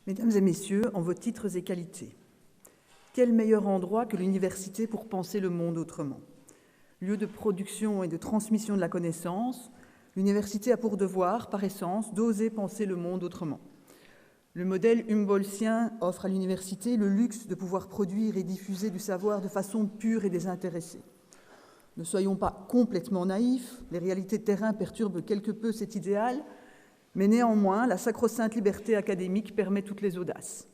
Mesdames et messieurs, en vos titres et qualités, quel meilleur endroit que l'université pour penser le monde autrement? Lieu de production et de transmission de la connaissance, l'université a pour devoir, par essence, d'oser penser le monde autrement. Le modèle humboldtien offre à l'université le luxe de pouvoir produire et diffuser du savoir de façon pure et désintéressée. Ne soyons pas complètement naïfs, les réalités de terrain perturbent quelque peu cet idéal, mais néanmoins, la sacro-sainte liberté académique permet toutes les audaces.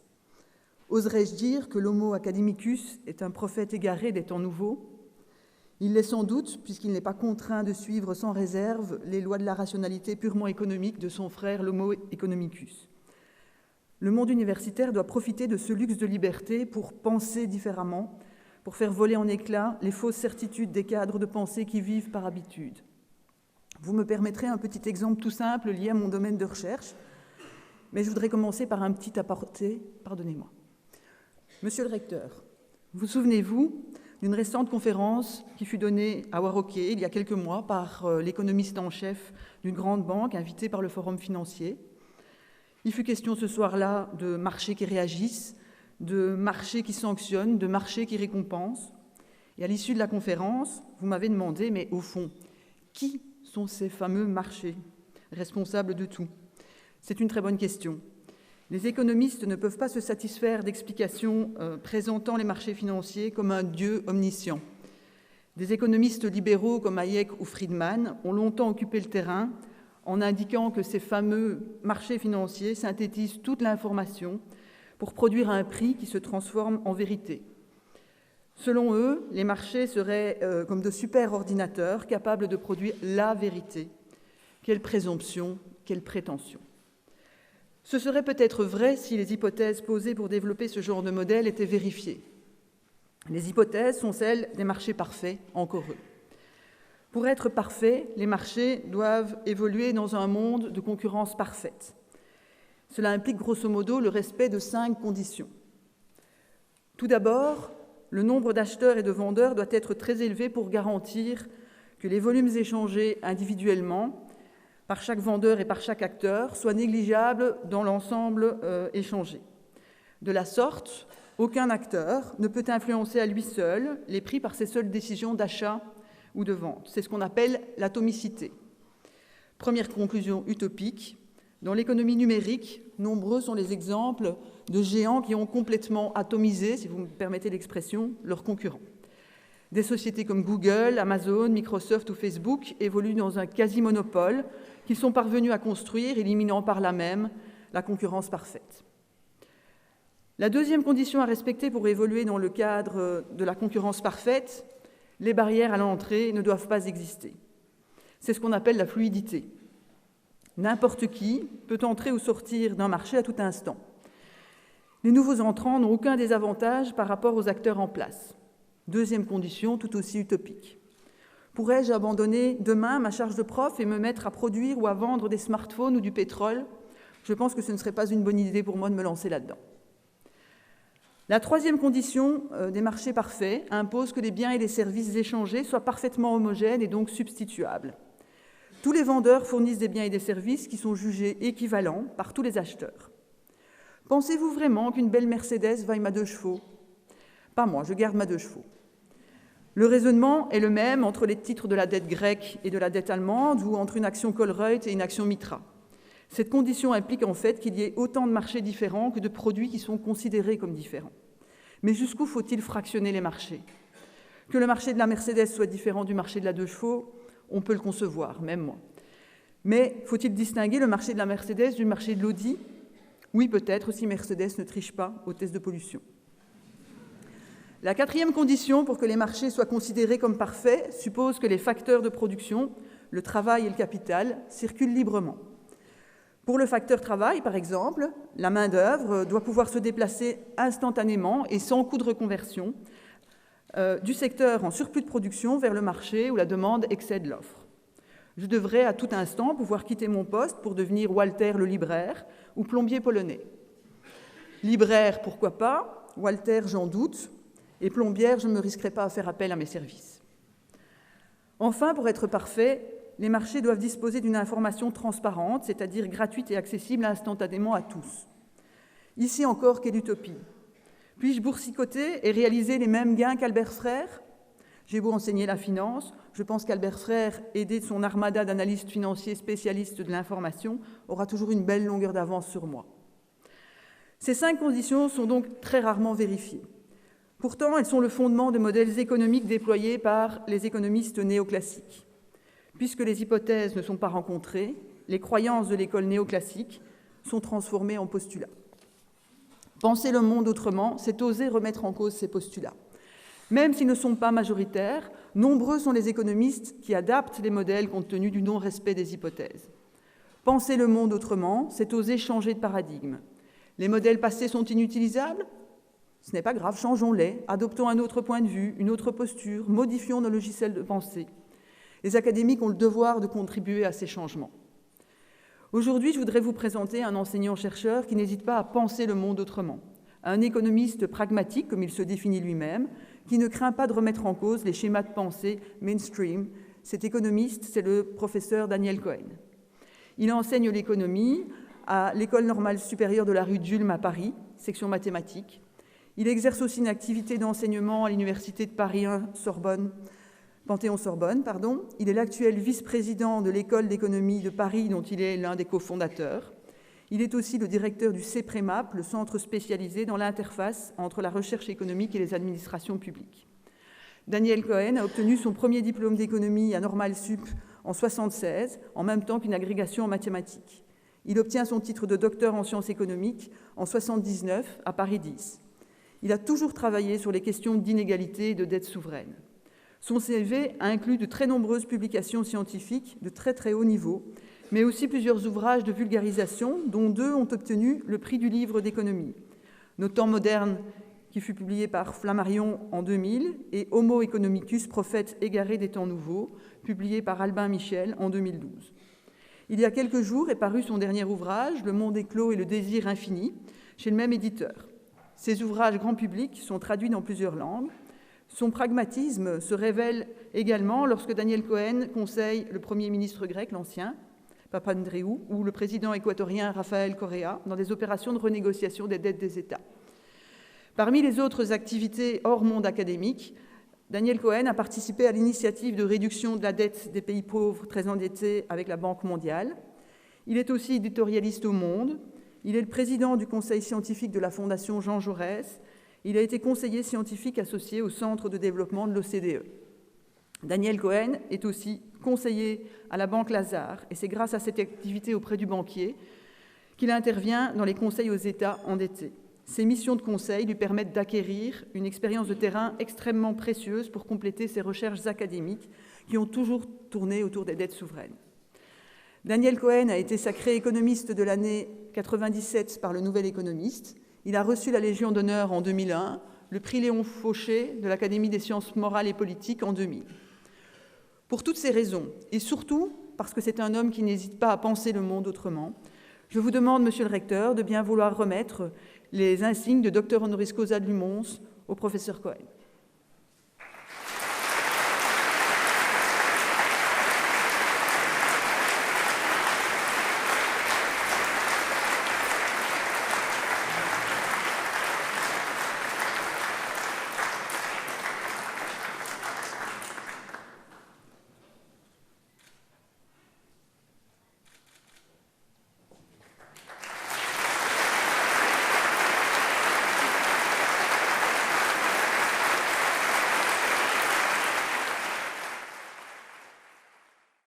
Oserais-je dire que l'homo academicus est un prophète égaré des temps nouveaux? Il l'est sans doute, puisqu'il n'est pas contraint de suivre sans réserve les lois de la rationalité purement économique de son frère l'homo economicus. Le monde universitaire doit profiter de ce luxe de liberté pour penser différemment, pour faire voler en éclats les fausses certitudes des cadres de pensée qui vivent par habitude. Vous me permettrez un petit exemple tout simple lié à mon domaine de recherche, mais je voudrais commencer par un petit aparté, pardonnez-moi. Monsieur le recteur, vous souvenez-vous d'une récente conférence qui fut donnée à Waroké il y a quelques mois par l'économiste en chef d'une grande banque invité par le Forum financier? Il fut question ce soir-là de marchés qui réagissent, de marchés qui sanctionnent, de marchés qui récompensent. Et à l'issue de la conférence, vous m'avez demandé, mais au fond, qui sont ces fameux marchés responsables de tout? C'est une très bonne question. Les économistes ne peuvent pas se satisfaire d'explications présentant les marchés financiers comme un dieu omniscient. Des économistes libéraux comme Hayek ou Friedman ont longtemps occupé le terrain en indiquant que ces fameux marchés financiers synthétisent toute l'information pour produire un prix qui se transforme en vérité. Selon eux, les marchés seraient comme de super ordinateurs capables de produire la vérité. Quelle présomption, quelle prétention. Ce serait peut-être vrai si les hypothèses posées pour développer ce genre de modèle étaient vérifiées. Les hypothèses sont celles des marchés parfaits, encore eux. Pour être parfaits, les marchés doivent évoluer dans un monde de concurrence parfaite. Cela implique grosso modo le respect de 5 conditions. Tout d'abord, le nombre d'acheteurs et de vendeurs doit être très élevé pour garantir que les volumes échangés individuellement par chaque vendeur et par chaque acteur soient négligeables dans l'ensemble échangé. De la sorte, aucun acteur ne peut influencer à lui seul les prix par ses seules décisions d'achat ou de vente. C'est ce qu'on appelle l'atomicité. Première conclusion utopique, dans l'économie numérique, nombreux sont les exemples de géants qui ont complètement atomisé, si vous me permettez l'expression, leurs concurrents. Des sociétés comme Google, Amazon, Microsoft ou Facebook évoluent dans un quasi-monopole qu'ils sont parvenus à construire, éliminant par là même la concurrence parfaite. La deuxième condition à respecter pour évoluer dans le cadre de la concurrence parfaite, les barrières à l'entrée ne doivent pas exister. C'est ce qu'on appelle la fluidité. N'importe qui peut entrer ou sortir d'un marché à tout instant. Les nouveaux entrants n'ont aucun désavantage par rapport aux acteurs en place. Deuxième condition, tout aussi utopique. Pourrais-je abandonner demain ma charge de prof et me mettre à produire ou à vendre des smartphones ou du pétrole? Je pense que ce ne serait pas une bonne idée pour moi de me lancer là-dedans. La troisième condition des marchés parfaits impose que les biens et les services échangés soient parfaitement homogènes et donc substituables. Tous les vendeurs fournissent des biens et des services qui sont jugés équivalents par tous les acheteurs. Pensez-vous vraiment qu'une belle Mercedes vaille ma 2 chevaux? Pas moi, je garde ma 2 chevaux. Le raisonnement est le même entre les titres de la dette grecque et de la dette allemande ou entre une action Colruyt et une action Mitra. Cette condition implique en fait qu'il y ait autant de marchés différents que de produits qui sont considérés comme différents. Mais jusqu'où faut-il fractionner les marchés? Que le marché de la Mercedes soit différent du marché de la 2 chevaux, on peut le concevoir, même moi. Mais faut-il distinguer le marché de la Mercedes du marché de l'Audi? Oui, peut-être, si Mercedes ne triche pas aux tests de pollution. La quatrième condition pour que les marchés soient considérés comme parfaits suppose que les facteurs de production, le travail et le capital, circulent librement. Pour le facteur travail, par exemple, la main-d'œuvre doit pouvoir se déplacer instantanément et sans coût de reconversion du secteur en surplus de production vers le marché où la demande excède l'offre. Je devrais à tout instant pouvoir quitter mon poste pour devenir Walter le libraire ou plombier polonais. Libraire, pourquoi pas, Walter, j'en doute, et plombière, je ne me risquerai pas à faire appel à mes services. Enfin, pour être parfait, les marchés doivent disposer d'une information transparente, c'est-à-dire gratuite et accessible instantanément à tous. Ici encore, quelle utopie! Puis-je boursicoter et réaliser les mêmes gains qu'Albert Frère? J'ai beau enseigner la finance, je pense qu'Albert Frère, aidé de son armada d'analystes financiers spécialistes de l'information, aura toujours une belle longueur d'avance sur moi. Ces 5 conditions sont donc très rarement vérifiées. Pourtant, elles sont le fondement de modèles économiques déployés par les économistes néoclassiques. Puisque les hypothèses ne sont pas rencontrées, les croyances de l'école néoclassique sont transformées en postulats. Penser le monde autrement, c'est oser remettre en cause ces postulats. Même s'ils ne sont pas majoritaires, nombreux sont les économistes qui adaptent les modèles compte tenu du non-respect des hypothèses. Penser le monde autrement, c'est oser changer de paradigme. Les modèles passés sont inutilisables? Ce n'est pas grave, changeons-les, adoptons un autre point de vue, une autre posture, modifions nos logiciels de pensée. Les académiques ont le devoir de contribuer à ces changements. Aujourd'hui, je voudrais vous présenter un enseignant-chercheur qui n'hésite pas à penser le monde autrement, un économiste pragmatique, comme il se définit lui-même, qui ne craint pas de remettre en cause les schémas de pensée mainstream. Cet économiste, c'est le professeur Daniel Cohen. Il enseigne l'économie à l'École normale supérieure de la rue d'Ulm à Paris, section mathématiques. Il exerce aussi une activité d'enseignement à l'Université de Paris 1 Panthéon-Sorbonne. Il est l'actuel vice-président de l'École d'économie de Paris, dont il est l'un des cofondateurs. Il est aussi le directeur du CEPREMAP, le centre spécialisé dans l'interface entre la recherche économique et les administrations publiques. Daniel Cohen a obtenu son premier diplôme d'économie à Normal Sup en 1976, en même temps qu'une agrégation en mathématiques. Il obtient son titre de docteur en sciences économiques en 1979 à Paris 10. Il a toujours travaillé sur les questions d'inégalité et de dette souveraine. Son CV inclut de très nombreuses publications scientifiques de très très haut niveau, mais aussi plusieurs ouvrages de vulgarisation, dont 2 ont obtenu le prix du livre d'économie. Nos temps modernes, qui fut publié par Flammarion en 2000, et Homo economicus, prophète égaré des temps nouveaux, publié par Albin Michel en 2012. Il y a quelques jours est paru son dernier ouvrage, Le monde éclos et le désir infini, chez le même éditeur. Ces ouvrages grand public sont traduits dans plusieurs langues. Son pragmatisme se révèle également lorsque Daniel Cohen conseille le Premier ministre grec, l'ancien, Papandréou, ou le président équatorien Rafael Correa dans des opérations de renégociation des dettes des États. Parmi les autres activités hors monde académique, Daniel Cohen a participé à l'initiative de réduction de la dette des pays pauvres très endettés avec la Banque mondiale. Il est aussi éditorialiste au Monde. Il est le président du conseil scientifique de la Fondation Jean Jaurès. Il a été conseiller scientifique associé au Centre de développement de l'OCDE. Daniel Cohen est aussi conseiller à la Banque Lazare, et c'est grâce à cette activité auprès du banquier qu'il intervient dans les conseils aux États endettés. Ces missions de conseil lui permettent d'acquérir une expérience de terrain extrêmement précieuse pour compléter ses recherches académiques qui ont toujours tourné autour des dettes souveraines. Daniel Cohen a été sacré économiste de l'année 97 par le Nouvel Économiste. Il a reçu la Légion d'honneur en 2001, le prix Léon Fauché de l'Académie des sciences morales et politiques en 2000. Pour toutes ces raisons, et surtout parce que c'est un homme qui n'hésite pas à penser le monde autrement, je vous demande, monsieur le recteur, de bien vouloir remettre les insignes de docteur honoris causa de Lumons au professeur Cohen.